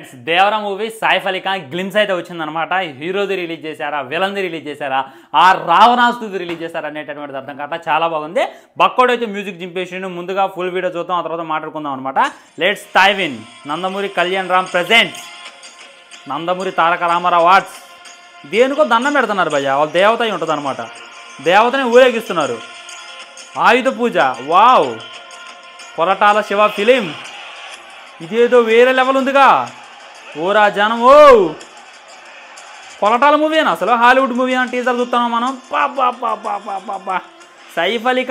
Friends Devara movie Saif Ali Khan glimpse అయితే వచ్చిందనమాట. హీరోది release చేశారా, విలన్ది రిలీజ్ చేశారా, ఆ రావణాసుది రిలీజ్ చేశారా అనేటటువంటిది అర్థం కాక చాలా బాగుంది. బక్కోడు అయితే మ్యూజిక్ జింపేషన్. ముందుగా ఫుల్ వీడియో చూద్దాం, ఆ తర్వాత మాట్లాడుకుందాం అనమాట. Let's dive in. Nandamuri Kalyan Ram presents Nandamuri Taraka Rama Rao Arts. దేనికో దండం పెడుతున్నారు భయ్య, వాళ్ళు దేవత అయి ఉంటుంది అనమాట. దేవతని ఊరేగిస్తున్నారు. ఆయుధ పూజ, వావ్. కొరటాల శివ ఫిలిం, ఇదేదో వేరే లెవెల్ ఉందిగా. ఓరా జనం, ఓ కొరటాల మూవీ అని అసలు హాలీవుడ్ మూవీ అని టీజర్ చూస్తున్నాం మనం. పాపా సైఫ్ అలీ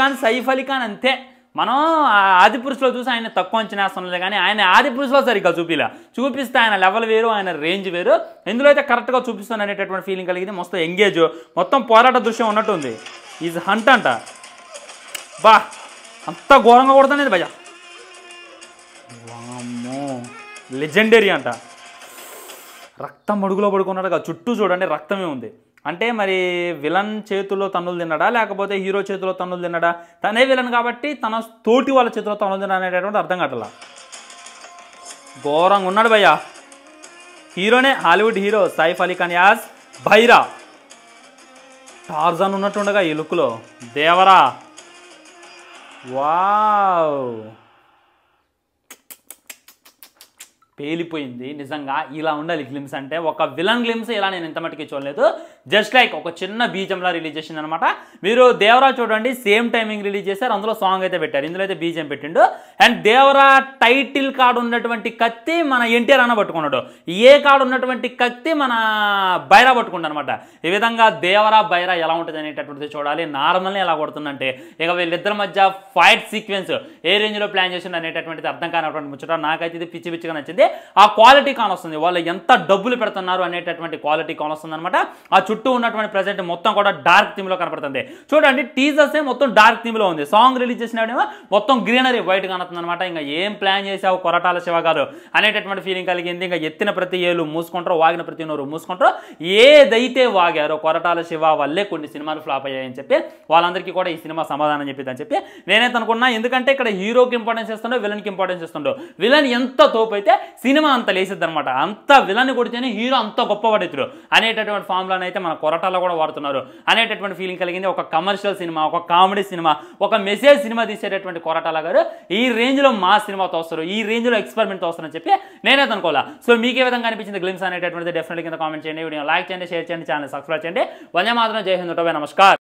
ఖాన్ అంతే. మనం ఆదిపురుషులో చూసి ఆయన తక్కువ అంచనా వేస్తున్నాం, కానీ ఆయన ఆదిపురుషులో సరిగ్గా చూపిస్తే ఆయన లెవెల్ వేరు, ఆయన రేంజ్ వేరు. ఇందులో అయితే కరెక్ట్గా చూపిస్తాను అనేటటువంటి ఫీలింగ్ కలిగింది. మొత్తం ఎంగేజ్, మొత్తం పోరాట దృశ్యం ఉన్నట్టుంది. ఈజ్ హంట్ అంట. బా అంత ఘోరంగా కొడుతుంది భయ్య. వామ్మో, లెజెండరీ అంట. రక్తం అడుగులో పడుకున్నాడుగా, చుట్టూ చూడండి రక్తమే ఉంది. అంటే మరి విలన్ చేతుల్లో తన్నులు తిన్నాడా, లేకపోతే హీరో చేతిలో తన్నులు తిన్నాడా? తనే విలన్ కాబట్టి తన తోటి వాళ్ళ చేతిలో తన్నులు తిన్నాడు అనేటటువంటి అర్థం కావట్లా. ఘోరంగా ఉన్నాడు భయ్య. హీరోనే Hollywood hero Saif Ali Khan as Bhaira. Tarzan ఉన్నట్టుండగా ఈ లుక్లో. దేవరా, వావ్, పేలిపోయింది నిజంగా. ఇలా ఉండాలి గ్లిమ్స్ అంటే. ఒక విలన్ గ్లిమ్స్ ఇలా నేను ఇంత మటుకి చూడలేదు. జస్ట్ లైక్ ఒక చిన్న బీజంలా రిలీజ్ చేసింది అనమాట. మీరు దేవరా చూడండి, సేమ్ టైమింగ్ రిలీజ్ చేశారు. అందులో సాంగ్ అయితే పెట్టారు, ఇందులో అయితే బీజం పెట్టిండు. అండ్ దేవరా టైటిల్ కార్డు ఉన్నటువంటి కత్తి మన ఎన్టీఆర్ అన్న పట్టుకున్నాడు. ఏ కార్డు ఉన్నటువంటి కత్తి మన బైరా పట్టుకుంటాడు అనమాట. ఈ విధంగా దేవరా బైరా ఎలా ఉంటుంది అనేటటువంటిది చూడాలి. నార్మల్ని ఎలా కొడుతుందంటే ఇక వీళ్ళిద్దరి మధ్య ఫైట్ సీక్వెన్స్ ఏ రేంజ్లో ప్లాన్ చేసిండు అనేటటువంటిది అర్థం కానటువంటి ముచ్చట. నాకైతే ఇది పిచ్చి పిచ్చిగా నచ్చింది. ఆ క్వాలిటీ కానొస్తుంది, వాళ్ళు ఎంత డబ్బులు పెడుతున్నారు అనేటటువంటి క్వాలిటీ కానొస్తుంది అనమాట. ఆ చుట్టూ ఉన్నటువంటి ప్రెజెంట్ మొత్తం కూడా డార్క్ థీమ్ లో కనపడుతుంది. చూడండి టీజర్స్ మొత్తం డార్క్ థీమ్ లో ఉంది. సాంగ్ రిలీజ్ చేసినప్పుడు మొత్తం గ్రీనరీ వైట్ కానుతుంది అనమాట. ఇంకా ఏం ప్లాన్ చేసావు కొరటాల శివ గారు అనేటటువంటి ఫీలింగ్ కలిగింది. ఇంకా ఎత్తిన ప్రతి ఏళ్ళు మూసుకుంటారో, వాగిన ప్రతి నోరు మూసుకుంటారో. ఏదైతే వాగారో కొరటాల శివ వల్లే కొన్ని సినిమాలు ఫ్లాప్ అయ్యాయని చెప్పి వాళ్ళందరికీ కూడా ఈ సినిమా సమాధానం చెప్పిందని చెప్పి నేనైతే అనుకున్నా. ఎందుకంటే ఇక్కడ హీరోకి ఇంపార్టెన్స్ ఇస్తుండో, విలన్కి ఇంపార్టెన్స్ ఇస్తుండో. విలన్ ఎంత తోపు అయితే సినిమా అంత లేసిద్ది అనమాట. అంత విలన్ కొడితేనే హీరో అంత గొప్పవాడితుడు అనేటటువంటి ఫార్ములాని అయితే మన కొరటాల్లో కూడా వాడుతున్నారు అనేటటువంటి ఫీలింగ్ కలిగింది. ఒక కమర్షియల్ సినిమా, ఒక కామెడీ సినిమా, ఒక మెసేజ్ సినిమా తీసేటటువంటి కొరటాల గారు ఈ రేంజ్లో మా సినిమాతో వస్తారు, ఈ రేంజ్లో ఎక్స్పెరిమెంట్తో వస్తారని చెప్పి నేనైతే అనుకోవాలా. సో మీకు ఏ విధంగా అనిపించింది గ్లిమ్స్ అనేటటువంటిది డెఫినెట్లీ కింద కామెంట్ చేయండి. వీడియో లైక్ చేయండి, షేర్ చేయండి, ఛానల్ సబ్స్క్రైబ్ చేయండి. వందే మాత్రం, జై హింద్, నమస్కారం.